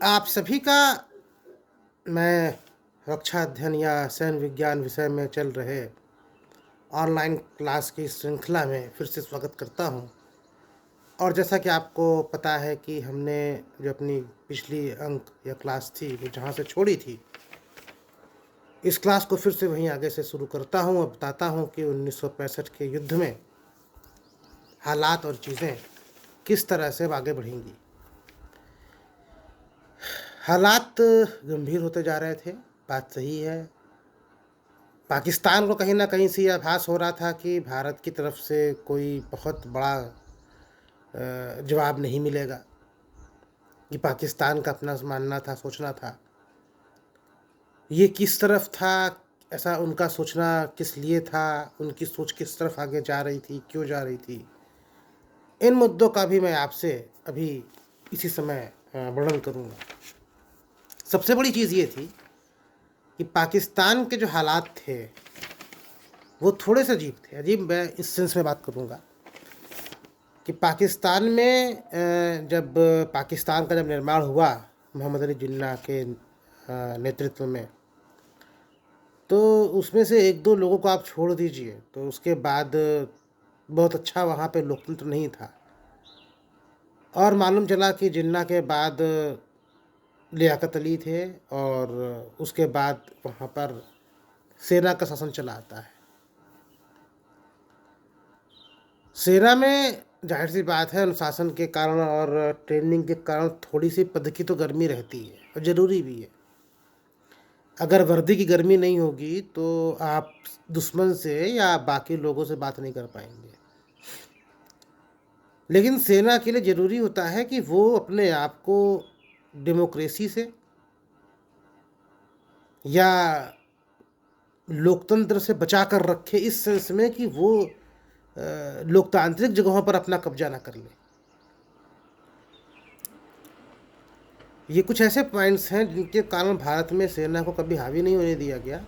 आप सभी का मैं रक्षा अध्ययन या सैन्य विज्ञान विषय में चल रहे ऑनलाइन क्लास की श्रृंखला में फिर से स्वागत करता हूं। और जैसा कि आपको पता है कि हमने जो अपनी पिछली अंक या क्लास थी वो जहां से छोड़ी थी, इस क्लास को फिर से वहीं आगे से शुरू करता हूं और बताता हूं कि 1965 के युद्ध में हालात और चीज़ें किस तरह से आगे बढ़ेंगी। हालात गंभीर होते जा रहे थे, बात सही है। पाकिस्तान को कहीं न कहीं से ये आभास हो रहा था कि भारत की तरफ से कोई बहुत बड़ा जवाब नहीं मिलेगा। ये पाकिस्तान का अपना मानना था, सोचना था। ये किस तरफ था, ऐसा उनका सोचना किस लिए था, उनकी सोच किस तरफ आगे जा रही थी, क्यों जा रही थी, इन मुद्दों का भी मैं आपसे अभी इसी समय वर्णन करूँगा। सबसे बड़ी चीज़ ये थी कि पाकिस्तान के जो हालात थे वो थोड़े से अजीब थे। अजीब मैं इस सेंस में बात करूँगा कि पाकिस्तान में जब पाकिस्तान का जब निर्माण हुआ मोहम्मद अली जिन्ना के नेतृत्व में, तो उसमें से एक दो लोगों को आप छोड़ दीजिए, तो उसके बाद बहुत अच्छा वहाँ पे लोकतंत्र नहीं था। और मालूम चला कि जिन्ना के बाद लियाकत अली थे और उसके बाद वहाँ पर सेना का शासन चला आता है। सेना में जाहिर सी बात है, अनुशासन के कारण और ट्रेनिंग के कारण थोड़ी सी पद की तो गर्मी रहती है और ज़रूरी भी है। अगर वर्दी की गर्मी नहीं होगी तो आप दुश्मन से या बाकी लोगों से बात नहीं कर पाएंगे। लेकिन सेना के लिए ज़रूरी होता है कि वो अपने आप को डेमोक्रेसी से या लोकतंत्र से बचा कर रखे, इस सेंस में कि वो लोकतांत्रिक जगहों पर अपना कब्जा ना कर ले। ये कुछ ऐसे पॉइंट्स हैं जिनके कारण भारत में सेना को कभी हावी नहीं होने दिया गया।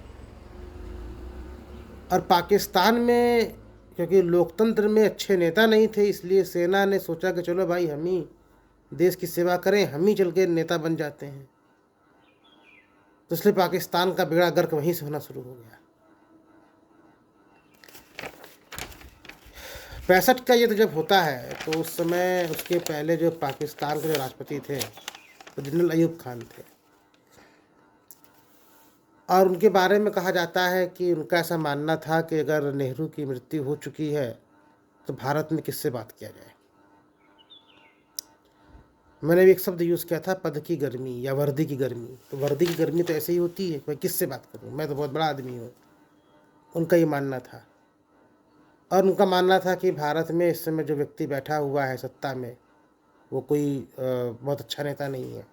और पाकिस्तान में क्योंकि लोकतंत्र में अच्छे नेता नहीं थे, इसलिए सेना ने सोचा कि चलो भाई हम ही देश की सेवा करें, हम ही चल के नेता बन जाते हैं। तो इसलिए पाकिस्तान का बेड़ा गर्क वहीं से होना शुरू हो गया। 65 का ये तो जब होता है तो उस समय उसके पहले जो पाकिस्तान के जो राष्ट्रपति थे वो जनरल अयूब खान थे। और उनके बारे में कहा जाता है कि उनका ऐसा मानना था कि अगर नेहरू की मृत्यु हो चुकी है तो भारत में किससे बात किया जाए। मैंने भी एक शब्द यूज़ किया था, पद की गर्मी या वर्दी की गर्मी। तो वर्दी की गर्मी तो ऐसे ही होती है, मैं किससे बात करूं, मैं तो बहुत बड़ा आदमी हूँ। उनका ये मानना था। और उनका मानना था कि भारत में इस समय जो व्यक्ति बैठा हुआ है सत्ता में वो कोई बहुत अच्छा नेता नहीं है।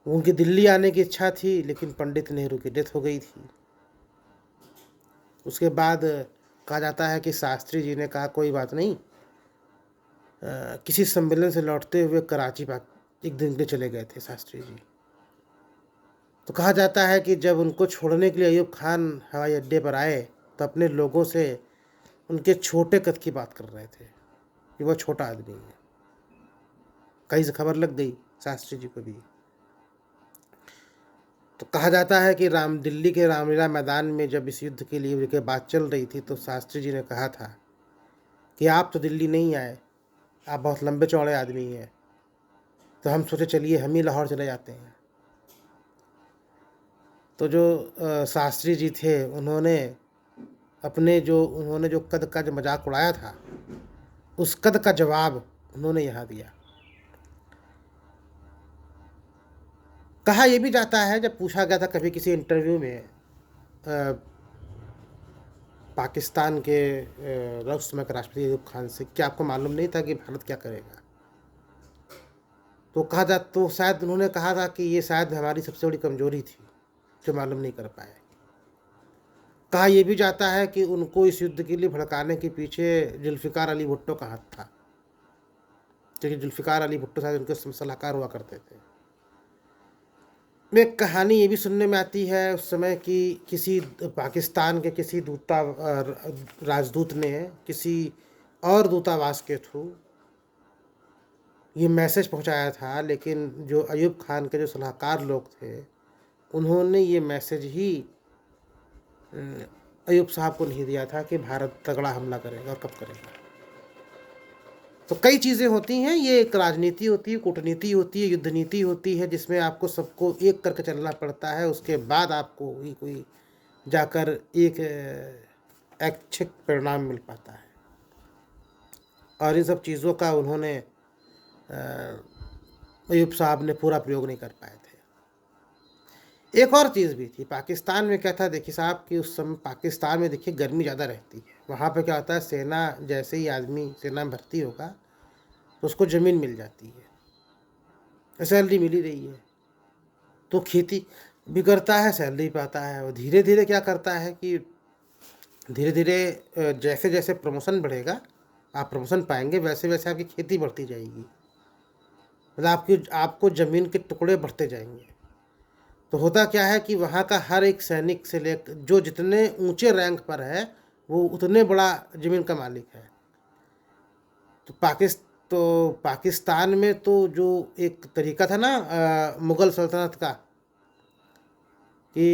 उनकी दिल्ली आने की इच्छा थी, लेकिन पंडित नेहरू की डेथ हो गई थी। उसके बाद कहा जाता है कि शास्त्री जी ने कहा कोई बात नहीं, किसी सम्मेलन से लौटते हुए कराची पाक एक दिन के लिए चले गए थे शास्त्री जी। तो कहा जाता है कि जब उनको छोड़ने के लिए अयूब खान हवाई अड्डे पर आए तो अपने लोगों से उनके छोटे कद की बात कर रहे थे कि वह छोटा आदमी है। कहीं से खबर लग गई शास्त्री जी को भी। तो कहा जाता है कि दिल्ली के रामलीला मैदान में जब इस युद्ध के लिए की बात चल रही थी तो शास्त्री जी ने कहा था कि आप तो दिल्ली नहीं आए, आप बहुत लंबे चौड़े आदमी हैं, तो हम सोचे चलिए हम ही लाहौर चले जाते हैं। तो जो शास्त्री जी थे उन्होंने जो कद का जो मजाक उड़ाया था, उस कद का जवाब उन्होंने यहाँ दिया। कहा यह भी जाता है, जब पूछा गया था कभी किसी इंटरव्यू में पाकिस्तान के उस समय के राष्ट्रपति अयूब खान से, क्या आपको मालूम नहीं था कि भारत क्या करेगा। तो शायद उन्होंने कहा था कि ये शायद हमारी सबसे बड़ी कमजोरी थी जो मालूम नहीं कर पाए। कहा यह भी जाता है कि उनको इस युद्ध के लिए भड़काने के पीछे जुल्फ़िकार अली भुट्टो का हाथ था, क्योंकि जुल्फ़िकार अली भुट्टो शायद उनके सलाहकार हुआ करते थे। एक कहानी ये भी सुनने में आती है उस समय कि किसी पाकिस्तान के किसी राजदूत ने किसी और दूतावास के थ्रू ये मैसेज पहुंचाया था, लेकिन जो अयूब खान के जो सलाहकार लोग थे, उन्होंने ये मैसेज ही अयूब साहब को नहीं दिया था कि भारत तगड़ा हमला करेगा और कब करेगा। तो कई चीज़ें होती हैं, ये एक राजनीति होती है, कूटनीति होती है, युद्ध नीति होती है, जिसमें आपको सबको एक करके चलना पड़ता है। उसके बाद आपको ही कोई जाकर एक ऐच्छिक परिणाम मिल पाता है। और इन सब चीज़ों का उन्होंने अयूब साहब ने पूरा प्रयोग नहीं कर पाए थे। एक और चीज़ भी थी पाकिस्तान में, क्या था देखिए साहब कि उस समय पाकिस्तान में देखिए गर्मी ज़्यादा रहती है। वहाँ पे क्या होता है, सेना जैसे ही आदमी सेना में भर्ती होगा तो उसको ज़मीन मिल जाती है, सैलरी मिल ही रही है, तो खेती भी करता है, सैलरी पाता है। और धीरे धीरे क्या करता है कि धीरे धीरे जैसे जैसे प्रमोशन बढ़ेगा, आप प्रमोशन पाएंगे, वैसे वैसे आपकी खेती बढ़ती जाएगी, मतलब आपको ज़मीन के टुकड़े बढ़ते जाएंगे। तो होता क्या है कि वहाँ का हर एक सैनिक से लेकर जो जितने ऊंचे रैंक पर है, वो उतने बड़ा ज़मीन का मालिक है। तो पाकिस्तान में तो जो एक तरीका था ना मुग़ल सल्तनत का कि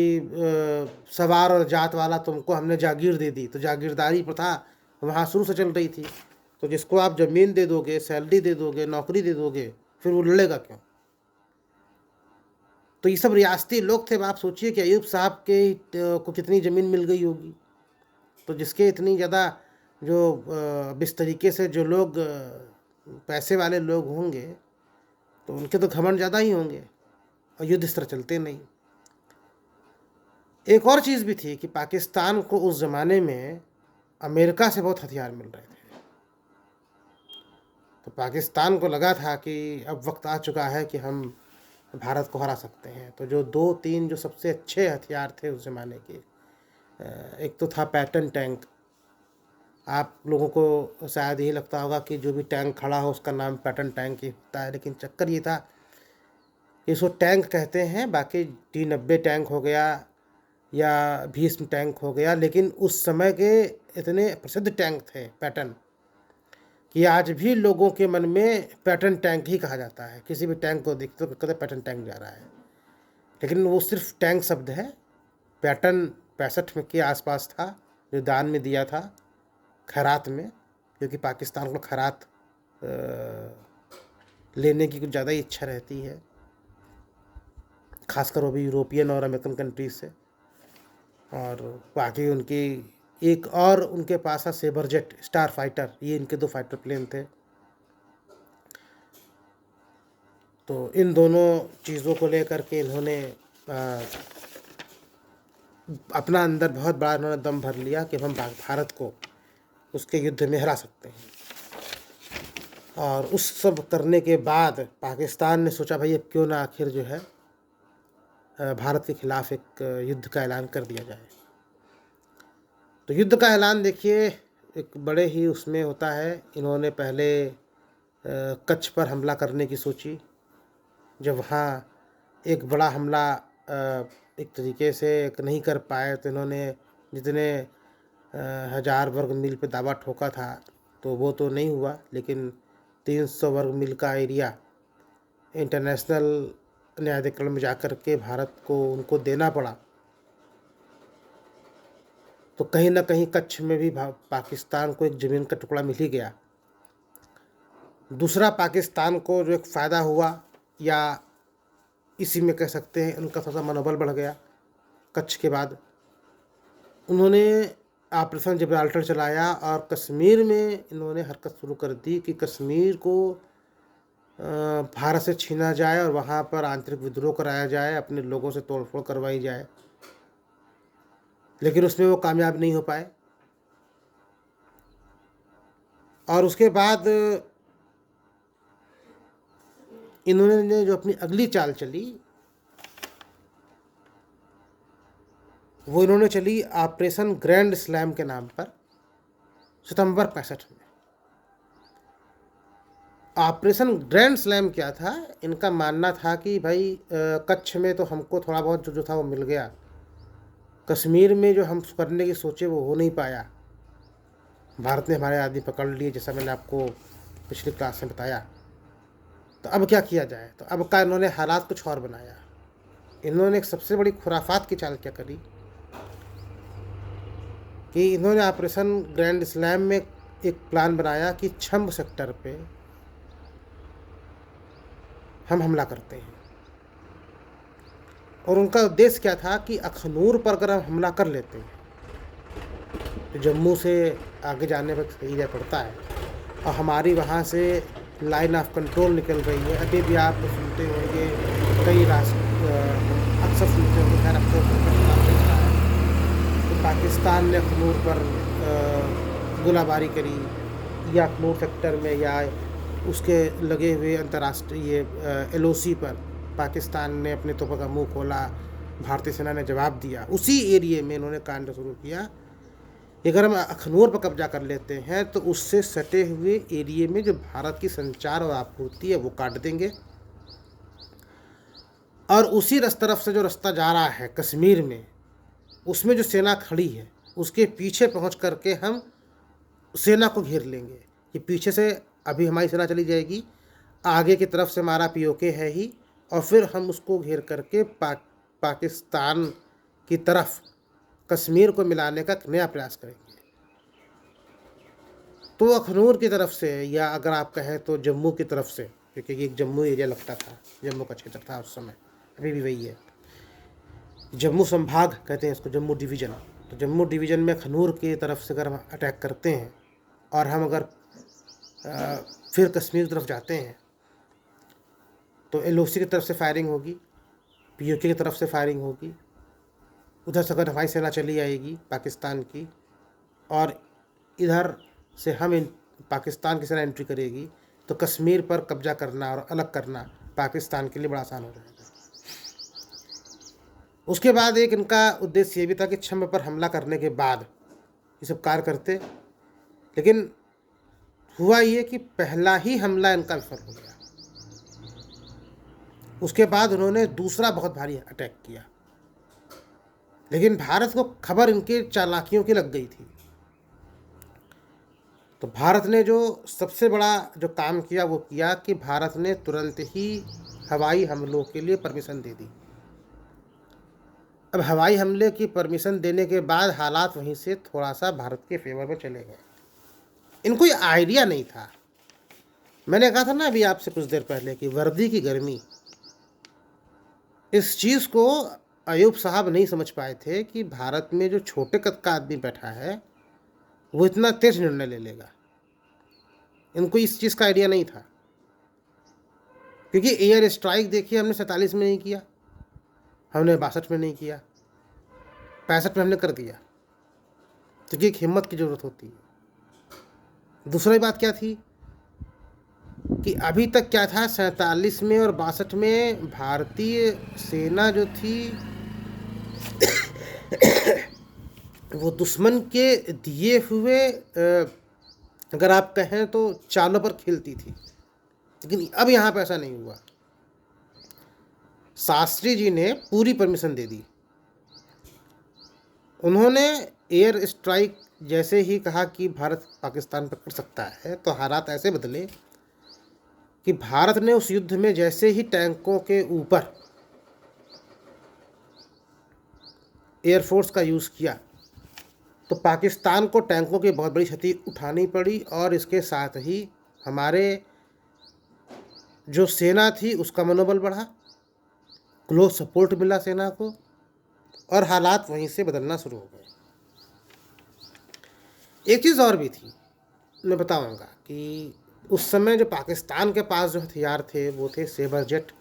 सवार और जात वाला तुमको हमने जागीर दे दी, तो जागीरदारी प्रथा वहाँ शुरू से चल रही थी। तो जिसको आप ज़मीन दे दोगे, सैलरी दे दोगे, नौकरी दे दोगे, फिर वो लड़ेगा क्यों? तो ये सब रियासती लोग थे। अब आप सोचिए कि अयूब साहब के को कितनी ज़मीन मिल गई होगी। तो जिसके इतनी ज़्यादा जो इस तरीके से जो लोग पैसे वाले लोग होंगे, तो उनके तो घमंड ज़्यादा ही होंगे और युद्ध इस तरह चलते नहीं। एक और चीज़ भी थी कि पाकिस्तान को उस ज़माने में अमेरिका से बहुत हथियार मिल रहे थे। तो पाकिस्तान को लगा था कि अब वक्त आ चुका है कि हम भारत को हरा सकते हैं। तो जो 2-3 जो सबसे अच्छे हथियार थे उस ज़माने के, एक तो था पैटर्न टैंक। आप लोगों को शायद यही लगता होगा कि जो भी टैंक खड़ा हो उसका नाम पैटर्न टैंक ही होता है, लेकिन चक्कर ये था कि इसको टैंक कहते हैं। बाकी T-90 टैंक हो गया या भीष्म टैंक हो गया, लेकिन उस समय के इतने प्रसिद्ध टैंक थे पैटर्न कि आज भी लोगों के मन में पैटर्न टैंक ही कहा जाता है। किसी भी टैंक को देखते तो कहते पैटर्न टैंक जा रहा है, लेकिन वो सिर्फ टैंक शब्द है। पैटर्न 65 में के आसपास था, जो दान में दिया था खैरात में, क्योंकि पाकिस्तान को खैरात लेने की कुछ ज़्यादा ही इच्छा रहती है, खासकर वो भी यूरोपियन और अमेरिकन कंट्रीज से। और बाकी उनकी एक और उनके पास था सेबर जेट स्टार फाइटर, ये इनके 2 फाइटर प्लेन थे। तो इन दोनों चीज़ों को लेकर के इन्होंने अपना अंदर बहुत बड़ा इन्होंने दम भर लिया कि हम भारत को उसके युद्ध में हरा सकते हैं। और उस सब करने के बाद पाकिस्तान ने सोचा भाई अब क्यों ना आखिर जो है भारत के खिलाफ एक युद्ध का ऐलान कर दिया जाए। तो युद्ध का ऐलान देखिए एक बड़े ही उसमें होता है। इन्होंने पहले कच्छ पर हमला करने की सोची। जब वहाँ एक बड़ा हमला एक तरीके से नहीं कर पाए, तो इन्होंने जितने 1000 वर्ग मील पे दावा ठोका था तो वो तो नहीं हुआ, लेकिन 300 वर्ग मील का एरिया इंटरनेशनल न्यायाधिकरण में जाकर के भारत को उनको देना पड़ा। तो कहीं ना कहीं कच्छ में भी पाकिस्तान को एक ज़मीन का टुकड़ा मिल ही गया। दूसरा पाकिस्तान को जो एक फ़ायदा हुआ, या इसी में कह सकते हैं उनका थोड़ा सा मनोबल बढ़ गया कच्छ के बाद, उन्होंने ऑपरेशन जिब्राल्टर चलाया और कश्मीर में इन्होंने हरकत शुरू कर दी कि कश्मीर को भारत से छीना जाए और वहाँ पर आंतरिक विद्रोह कराया जाए, अपने लोगों से तोड़फोड़ करवाई जाए। लेकिन उसमें वो कामयाब नहीं हो पाए। और उसके बाद इन्होंने जो अपनी अगली चाल चली, वो इन्होंने चली ऑपरेशन ग्रैंड स्लैम के नाम पर सितंबर 65 में। ऑपरेशन ग्रैंड स्लैम क्या था? इनका मानना था कि भाई कच्छ में तो हमको थोड़ा बहुत जो था वो मिल गया, कश्मीर में जो हम करने की सोचे वो हो नहीं पाया। भारत ने हमारे आदमी पकड़ लिए, जैसा मैंने आपको पिछली क्लास में बताया। तो अब क्या किया जाए? तो अब का इन्होंने हालात कुछ और बनाया। इन्होंने एक सबसे बड़ी खुराफात की चाल क्या करी कि इन्होंने ऑपरेशन ग्रैंड स्लैम में एक प्लान बनाया कि छंब सेक्टर पे हम हमला करते हैं। और उनका उद्देश्य क्या था कि अखनूर पर अगर हम हमला कर लेते हैं तो जम्मू से आगे जाने पर सही जा पड़ता है, और हमारी वहाँ से लाइन ऑफ कंट्रोल निकल रही है। अभी भी आप सुनते होंगे, कई अक्सर सुनते होंगे, खैर अब तो नाम चल रहा है, तो पाकिस्तान ने अखनूर पर गोलाबारी करी, या अखनूर सेक्टर में या उसके लगे हुए अंतर्राष्ट्रीय LOC पर पाकिस्तान ने अपने तोपों का मुंह खोला, भारतीय सेना ने जवाब दिया। उसी एरिए में इन्होंने कांड शुरू किया। अगर हम अखनूर पर कब्जा कर लेते हैं तो उससे सटे हुए एरिए में जो भारत की संचार और आपूर्ति है वो काट देंगे, और उसी तरफ से जो रास्ता जा रहा है कश्मीर में, उसमें जो सेना खड़ी है उसके पीछे पहुंच करके हम सेना को घेर लेंगे। कि पीछे से अभी हमारी सेना चली जाएगी, आगे की तरफ से हमारा POK है ही, और फिर हम उसको घेर करके पाकिस्तान की तरफ कश्मीर को मिलाने का नया प्रयास करेंगे। तो अखनूर की तरफ से, या अगर आप कहें तो जम्मू की तरफ से, क्योंकि एक जम्मू एरिया लगता था, जम्मू का क्षेत्र था उस समय, अभी भी वही है, जम्मू संभाग कहते हैं इसको, जम्मू डिवीज़न। तो जम्मू डिवीज़न में अखनूर की तरफ से अगर हम अटैक करते हैं और हम अगर फिर कश्मीर की तरफ जाते हैं तो LOC की तरफ से फायरिंग होगी, POK की तरफ से फायरिंग होगी, उधर से अगर हमारी सेना चली आएगी पाकिस्तान की, और इधर से हम पाकिस्तान की सेना एंट्री करेगी, तो कश्मीर पर कब्जा करना और अलग करना पाकिस्तान के लिए बड़ा आसान हो जाएगा। उसके बाद एक इनका उद्देश्य ये भी था कि छंब पर हमला करने के बाद ये सब कार्य करते, लेकिन हुआ ये कि पहला ही हमला इनका विफल हो गया। उसके बाद उन्होंने दूसरा बहुत भारी अटैक किया, लेकिन भारत को खबर इनके चालाकियों की लग गई थी। तो भारत ने जो सबसे बड़ा जो काम किया वो किया कि भारत ने तुरंत ही हवाई हमलों के लिए परमिशन दे दी। अब हवाई हमले की परमिशन देने के बाद हालात वहीं से थोड़ा सा भारत के फेवर में चले गए। इनको ये आइडिया नहीं था, मैंने कहा था ना अभी आपसे कुछ देर पहले कि वर्दी की गर्मी, इस चीज़ को अयूब साहब नहीं समझ पाए थे कि भारत में जो छोटे कद का आदमी बैठा है वो इतना तेज निर्णय ले लेगा। इनको इस चीज़ का आइडिया नहीं था, क्योंकि एयर स्ट्राइक देखिए हमने 47 में नहीं किया, हमने 62 में नहीं किया, 65 में हमने कर दिया, क्योंकि एक हिम्मत की ज़रूरत होती है। दूसरी बात क्या थी कि अभी तक क्या था, 47 में और 62 में भारतीय सेना जो थी वो दुश्मन के दिए हुए अगर आप कहें तो चालों पर खेलती थी, लेकिन अब यहाँ पे ऐसा नहीं हुआ। शास्त्री जी ने पूरी परमिशन दे दी। उन्होंने एयर स्ट्राइक जैसे ही कहा कि भारत पाकिस्तान पर कर सकता है, तो हालात ऐसे बदले कि भारत ने उस युद्ध में जैसे ही टैंकों के ऊपर एयरफोर्स का यूज़ किया, तो पाकिस्तान को टैंकों की बहुत बड़ी क्षति उठानी पड़ी, और इसके साथ ही हमारे जो सेना थी उसका मनोबल बढ़ा, क्लोज सपोर्ट मिला सेना को, और हालात वहीं से बदलना शुरू हो गए। एक चीज़ और भी थी, मैं बताऊंगा कि उस समय जो पाकिस्तान के पास जो हथियार थे वो थे सेबर जेट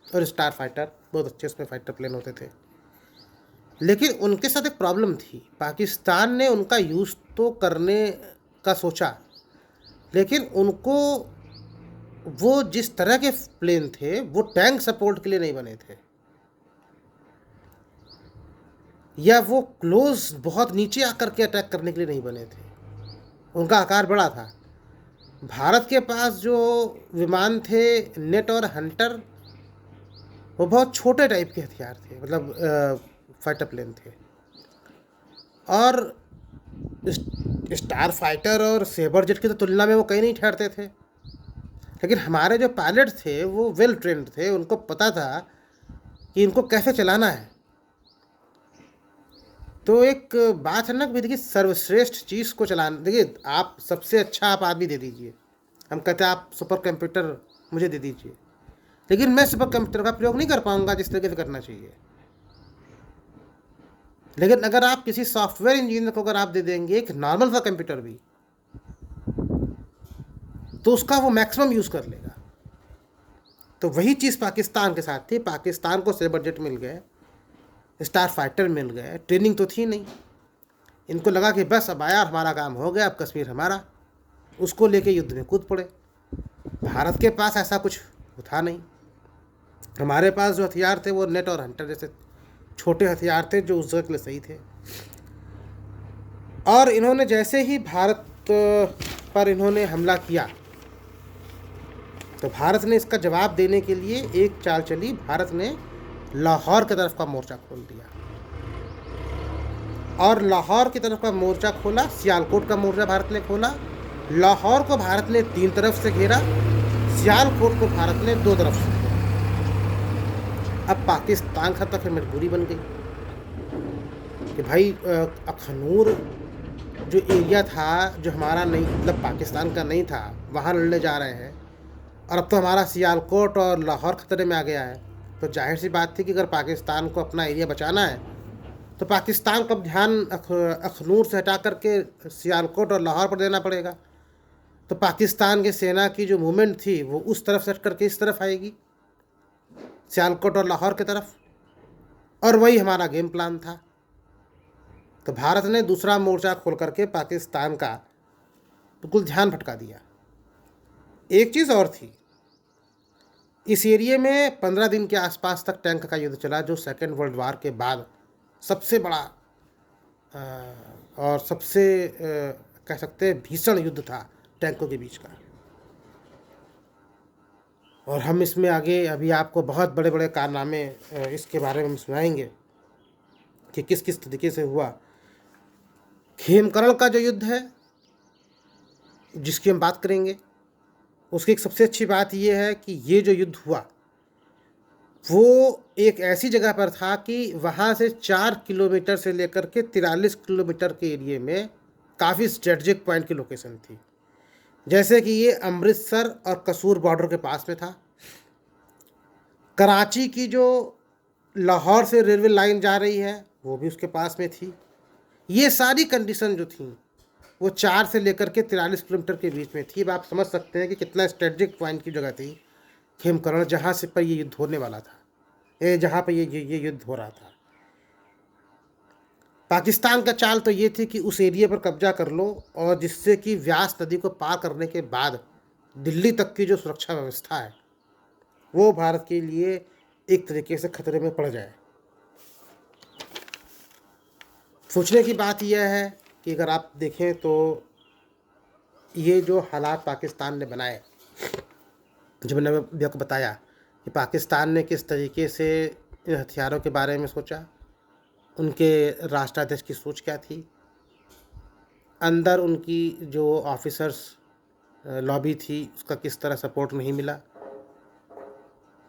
और स्टार फाइटर, बहुत अच्छे उसमें फाइटर प्लेन होते थे, लेकिन उनके साथ एक प्रॉब्लम थी। पाकिस्तान ने उनका यूज़ तो करने का सोचा, लेकिन उनको वो जिस तरह के प्लेन थे वो टैंक सपोर्ट के लिए नहीं बने थे, या वो क्लोज बहुत नीचे आकर के अटैक करने के लिए नहीं बने थे। उनका आकार बड़ा था। भारत के पास जो विमान थे नेट और हंटर, वो बहुत छोटे टाइप के हथियार थे, मतलब फाइटर प्लेन थे, और स्टार फाइटर और सेबर जेट की तो तुलना में वो कहीं नहीं ठहरते थे। लेकिन हमारे जो पायलट थे वो वेल ट्रेन्ड थे, उनको पता था कि इनको कैसे चलाना है। तो एक बात है ना कि देखिए सर्वश्रेष्ठ चीज़ को चलाना, देखिए आप सबसे अच्छा आप आदमी दे दीजिए, हम कहते हैं आप सुपर कंप्यूटर मुझे दे दीजिए, लेकिन मैं सुपर कंप्यूटर का प्रयोग नहीं कर पाऊंगा जिस तरीके से करना चाहिए। लेकिन अगर आप किसी सॉफ्टवेयर इंजीनियर को अगर आप दे देंगे एक नॉर्मल सा कंप्यूटर भी, तो उसका वो मैक्सिमम यूज़ कर लेगा। तो वही चीज़ पाकिस्तान के साथ थी। पाकिस्तान को से बजट मिल गए, स्टार फाइटर मिल गए, ट्रेनिंग तो थी नहीं। इनको लगा कि बस अब आया हमारा काम हो गया, अब कश्मीर हमारा, उसको लेके युद्ध में कूद पड़े। भारत के पास ऐसा कुछ था नहीं। हमारे पास जो हथियार थे वो नेट और हंटर जैसे छोटे हथियार थे जो उस जगह के लिए सही थे। और इन्होंने जैसे ही भारत पर इन्होंने हमला किया तो भारत ने इसका जवाब देने के लिए एक चाल चली। भारत ने लाहौर की तरफ का मोर्चा खोल दिया, और लाहौर की तरफ का मोर्चा खोला, सियालकोट का मोर्चा भारत ने खोला। लाहौर को भारत ने 3 तरफ से घेरा, सियालकोट को भारत ने 2 तरफ से घेरा। अब पाकिस्तान का तो फिर मजबूरी बन गई कि भाई अखनूर जो एरिया था जो हमारा नहीं, मतलब पाकिस्तान का नहीं था, वहाँ लड़ने जा रहे हैं, और अब तो हमारा सियालकोट और लाहौर खतरे में आ गया है। तो जाहिर सी बात थी कि अगर पाकिस्तान को अपना एरिया बचाना है तो पाकिस्तान को अब ध्यान अखनूर से हटा करके सियालकोट और लाहौर पर देना पड़ेगा। तो पाकिस्तान की सेना की जो मूवमेंट थी वो उस तरफ से हट करके इस तरफ आएगी, सियालकोट और लाहौर की तरफ, और वही हमारा गेम प्लान था। तो भारत ने दूसरा मोर्चा खोल करके पाकिस्तान का बिल्कुल ध्यान भटका दिया। एक चीज़ और थी, इस एरिए में 15 दिन के आसपास तक टैंक का युद्ध चला, जो सेकेंड वर्ल्ड वार के बाद सबसे बड़ा और सबसे कह सकते हैं भीषण युद्ध था टैंकों के बीच का। और हम इसमें आगे अभी आपको बहुत बड़े बड़े कारनामे इसके बारे में सुनाएंगे कि किस किस तरीके से हुआ। खेमकरण का जो युद्ध है जिसकी हम बात करेंगे, उसकी एक सबसे अच्छी बात यह है कि ये जो युद्ध हुआ वो एक ऐसी जगह पर था कि वहाँ से 4 किलोमीटर से लेकर के 43 किलोमीटर के एरिए में काफ़ी स्ट्रेटजिक पॉइंट की लोकेशन थी। जैसे कि ये अमृतसर और कसूर बॉर्डर के पास में था, कराची की जो लाहौर से रेलवे लाइन जा रही है वो भी उसके पास में थी। ये सारी कंडीशन जो थी वो 4 से लेकर के 43 किलोमीटर के बीच में थी। अब आप समझ सकते हैं कि कितना स्ट्रेटजिक पॉइंट की जगह थी खेमकरण, जहाँ से पर ये युद्ध होने वाला था, जहाँ पर ये युद्ध हो रहा था। पाकिस्तान का चाल तो ये थी कि उस एरिया पर कब्जा कर लो, और जिससे कि व्यास नदी को पार करने के बाद दिल्ली तक की जो सुरक्षा व्यवस्था है वो भारत के लिए एक तरीके से खतरे में पड़ जाए। सोचने की बात यह है कि अगर आप देखें तो ये जो हालात पाकिस्तान ने बनाए, जो मैंने अभी आपको बताया कि पाकिस्तान ने किस तरीके से इन हथियारों के बारे में सोचा, उनके राष्ट्राध्यक्ष की सोच क्या थी, अंदर उनकी जो ऑफिसर्स लॉबी थी उसका किस तरह सपोर्ट नहीं मिला,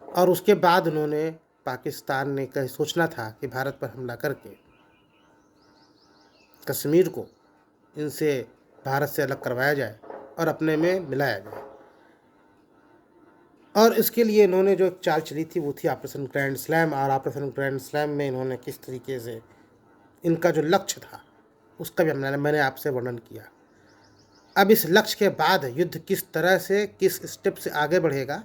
और उसके बाद उन्होंने पाकिस्तान ने कहीं सोचना था कि भारत पर हमला करके कश्मीर को इनसे भारत से अलग करवाया जाए और अपने में मिलाया जाए। और इसके लिए इन्होंने जो चाल चली थी वो थी ऑपरेशन ग्रैंड स्लैम। और ऑपरेशन ग्रैंड स्लैम में इन्होंने किस तरीके से इनका जो लक्ष्य था उसका भी मैंने आपसे वर्णन किया। अब इस लक्ष्य के बाद युद्ध किस तरह से किस स्टेप से आगे बढ़ेगा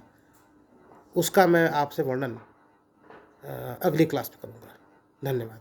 उसका मैं आपसे वर्णन अगली क्लास में करूँगा। धन्यवाद।